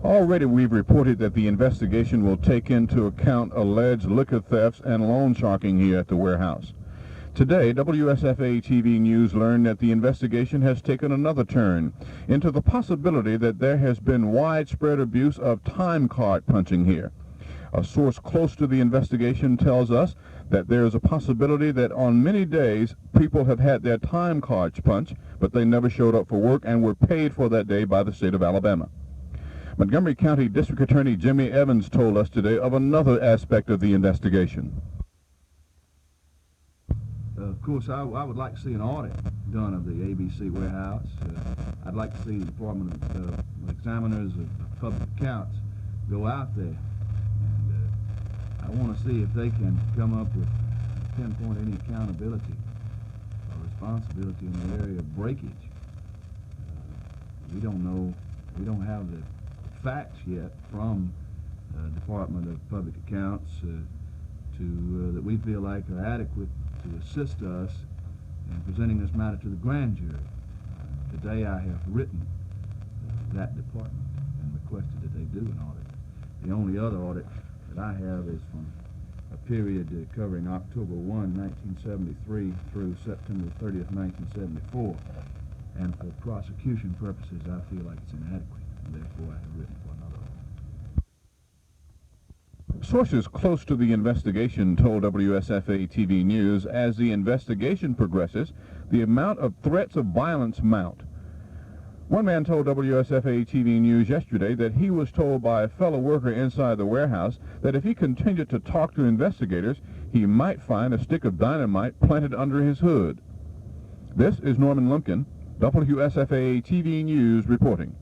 Already we've reported that the investigation will take into account alleged liquor thefts and loan sharking here at the warehouse. Today, WSFA TV News learned that the investigation has taken another turn into the possibility that there has been widespread abuse of time card punching here. A source close to the investigation tells us that there is a possibility that on many days people have had their time cards punched, but they never showed up for work and were paid for that day by the state of Alabama. Montgomery County District Attorney Jimmy Evans told us today of another aspect of the investigation. Of course, I would like to see an audit done of the ABC warehouse. I'd like to see the Department of Examiners of Public Accounts go out there. And I want to see if they can come up with, pinpoint any accountability or responsibility in the area of breakage. We don't know, we don't have the facts yet from Department of Public Accounts that we feel like are adequate to assist us in presenting this matter to the grand jury. Today I have written that department and requested that they do an audit. The only other audit that I have is from a period covering October 1, 1973 through September 30th, 1974. And for prosecution purposes, I feel like it's inadequate, and therefore I have written for another audit. Sources close to the investigation told WSFA TV News as the investigation progresses, the amount of threats of violence mount. One man told WSFA TV News yesterday that he was told by a fellow worker inside the warehouse that if he continued to talk to investigators, he might find a stick of dynamite planted under his hood. This is Norman Lumpkin, WSFA TV News reporting.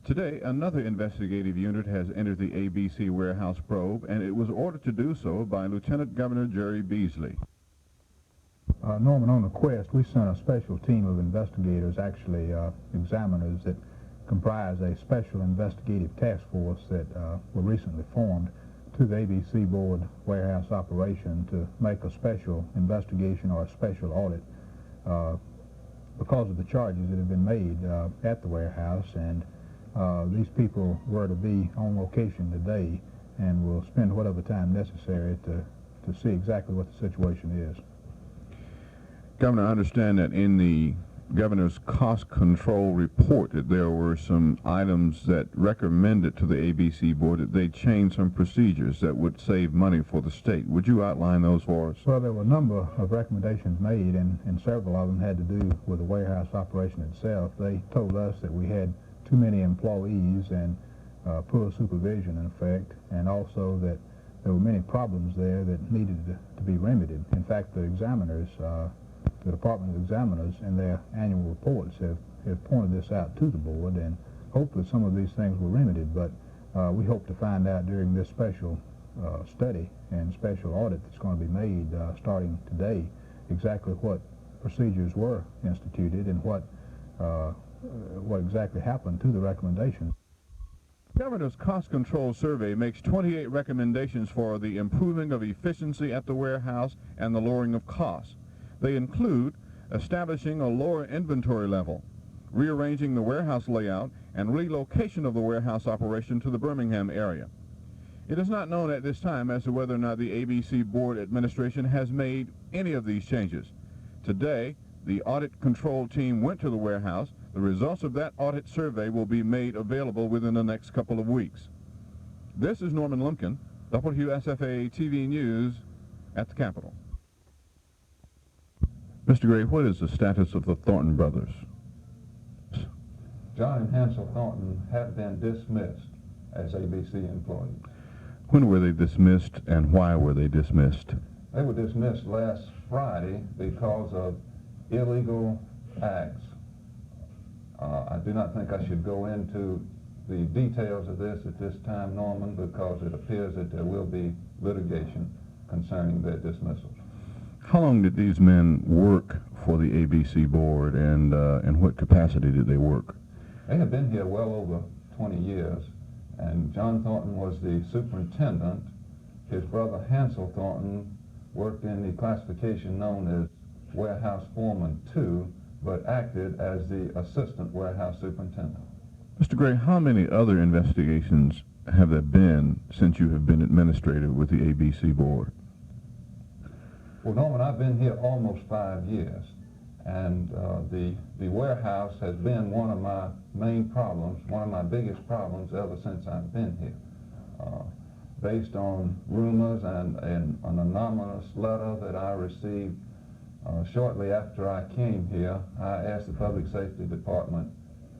Today, another investigative unit has entered the ABC warehouse probe, and it was ordered to do so by Lieutenant Governor Jerry Beasley. Norman, on request, we sent a special team of investigators, actually examiners, that comprise a special investigative task force that were recently formed to the ABC Board warehouse operation to make a special investigation or a special audit because of the charges that have been made at the warehouse. And these people were to be on location today and will spend whatever time necessary to see exactly what the situation is. Governor, I understand that in the governor's cost control report that there were some items that recommended to the ABC board that they change some procedures that would save money for the state. Would you outline those for us? Well, there were a number of recommendations made, and several of them had to do with the warehouse operation itself. They told us that we had too many employees and poor supervision, in effect, and also that there were many problems there that needed to be remedied. In fact, the examiners, the Department of Examiners, in their annual reports have pointed this out to the board, and hopefully some of these things were remedied, but we hope to find out during this special study and special audit that's going to be made starting today exactly what procedures were instituted and what exactly happened to the recommendations. The Governor's Cost Control Survey makes 28 recommendations for the improving of efficiency at the warehouse and the lowering of costs. They include establishing a lower inventory level, rearranging the warehouse layout, and relocation of the warehouse operation to the Birmingham area. It is not known at this time as to whether or not the ABC Board administration has made any of these changes. Today, the audit control team went to the warehouse. The results of that audit survey will be made available within the next couple of weeks. This is Norman Lumpkin, WSFA TV News at the Capitol. Mr. Gray, what is the status of the Thornton brothers? John and Hansel Thornton have been dismissed as ABC employees. When were they dismissed and why were they dismissed? They were dismissed last Friday because of illegal acts. I do not think I should go into the details of this at this time, Norman, because it appears that there will be litigation concerning their dismissal. How long did these men work for the ABC Board, and in what capacity did they work? They have been here well over 20 years, and John Thornton was the superintendent. His brother Hansel Thornton worked in the classification known as Warehouse Foreman 2, but acted as the assistant warehouse superintendent. Mr. Gray, how many other investigations have there been since you have been administrator with the ABC Board? Well, Norman, I've been here almost 5 years, and the warehouse has been one of my main problems, one of my biggest problems ever since I've been here. Based on rumors and an anonymous letter that I received shortly after I came here, I asked the Public Safety Department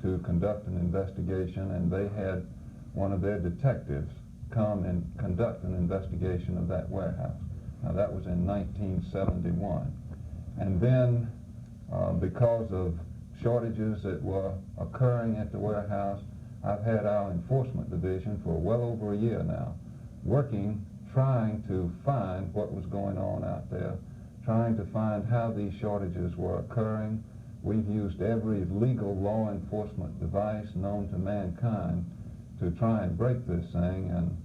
to conduct an investigation, and they had one of their detectives come and conduct an investigation of that warehouse. Now, that was in 1971. And then, because of shortages that were occurring at the warehouse, I've had our enforcement division for well over a year now, working, trying to find what was going on out there, trying to find how these shortages were occurring. We've used every legal law enforcement device known to mankind to try and break this thing, and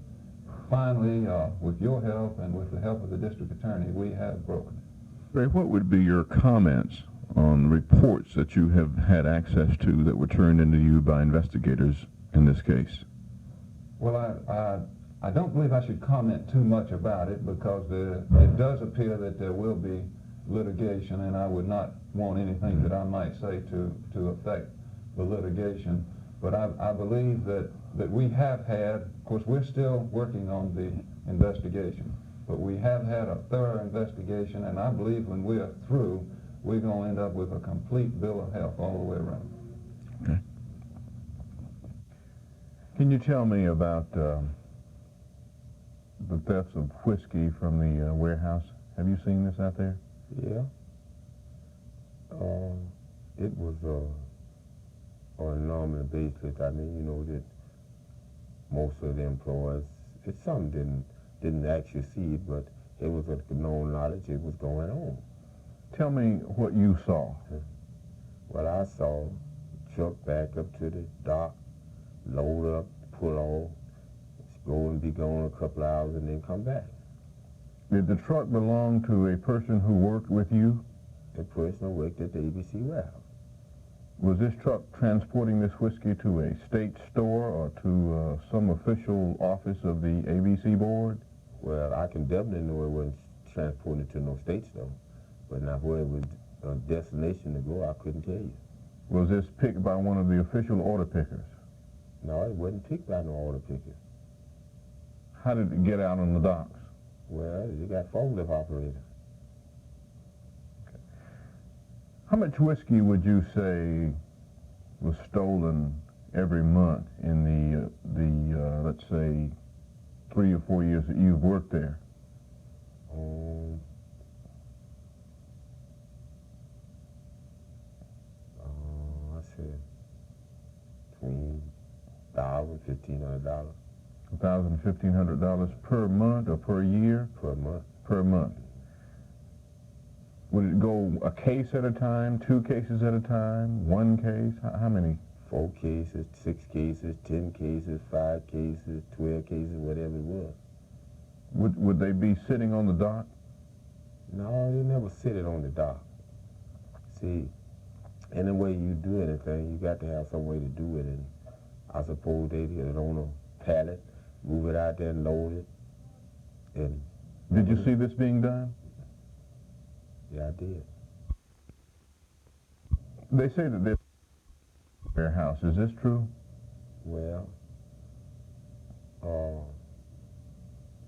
finally, with your help and with the help of the district attorney, we have broken it. Ray, what would be your comments on reports that you have had access to that were turned into you by investigators in this case? Well, I don't believe I should comment too much about it, because it does appear that there will be litigation, and I would not want anything that I might say to affect the litigation. But I believe that we have had, of course, we're still working on the investigation, but we have had a thorough investigation, and I believe when we're through, we're going to end up with a complete bill of health all the way around. Okay. Can you tell me about the thefts of whiskey from the warehouse? Have you seen this out there? Yeah. It was on a normal basis. I mean, you know, that most of the employees, some didn't actually see it, but it was a known knowledge it was going on. Tell me what you saw. Well, I saw truck back up to the dock, load up, pull off, go and be gone a couple hours and then come back. Did the truck belong to a person who worked with you? A person worked at the ABC warehouse. Was this truck transporting this whiskey to a state store or to some official office of the ABC Board? Well, I can definitely know it wasn't transporting it to no state store, but now where it was a destination to go, I couldn't tell you. Was this picked by one of the official order pickers? No, it wasn't picked by no order picker. How did it get out on the docks? Well, you got forklift operators. Okay. How much whiskey would you say was stolen every month in the let's say 3 or 4 years that you've worked there? I said between $1,000, $1,500. $1,000, $1,500 per month or per year? Per month. Per month. Would it go a case at a time, 2 cases at a time, 1 case? How many? 4 cases, 6 cases, 10 cases, 5 cases, 12 cases, whatever it was. Would they be sitting on the dock? No, you never sit it on the dock. See, any way you do anything, you got to have some way to do it, and I suppose they did it on a pallet, move it out there and load it. And did you see this being done? Yeah, I did. They say that this warehouse, is this true? Well,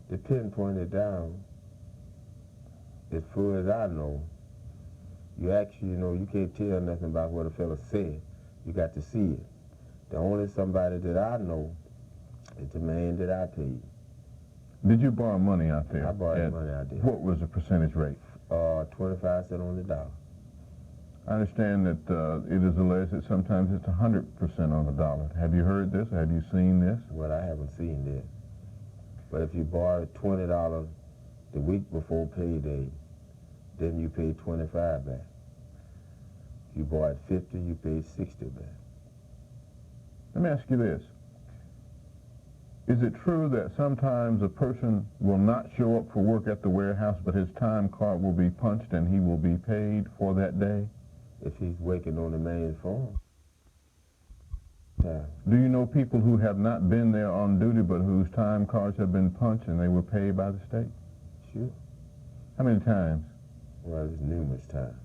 to pinpoint it down, as far as I know, you actually, you can't tell nothing about what a fella said. You got to see it. The only somebody that I know is the man that I paid. Did you borrow money out there? I borrowed money out there. What was the percentage rate? 25 cents on the dollar. I understand that it is alleged that sometimes it's 100% on the dollar. Have you heard this? Have you seen this? Well, I haven't seen this. But if you borrow $20 the week before payday, then you pay 25 back. If you borrowed 50, you pay 60 back. Let me ask you this. Is it true that sometimes a person will not show up for work at the warehouse, but his time card will be punched and he will be paid for that day? If he's working on the main farm. time. Do you know people who have not been there on duty but whose time cards have been punched and they were paid by the state? Sure. How many times? Well, it's numerous times.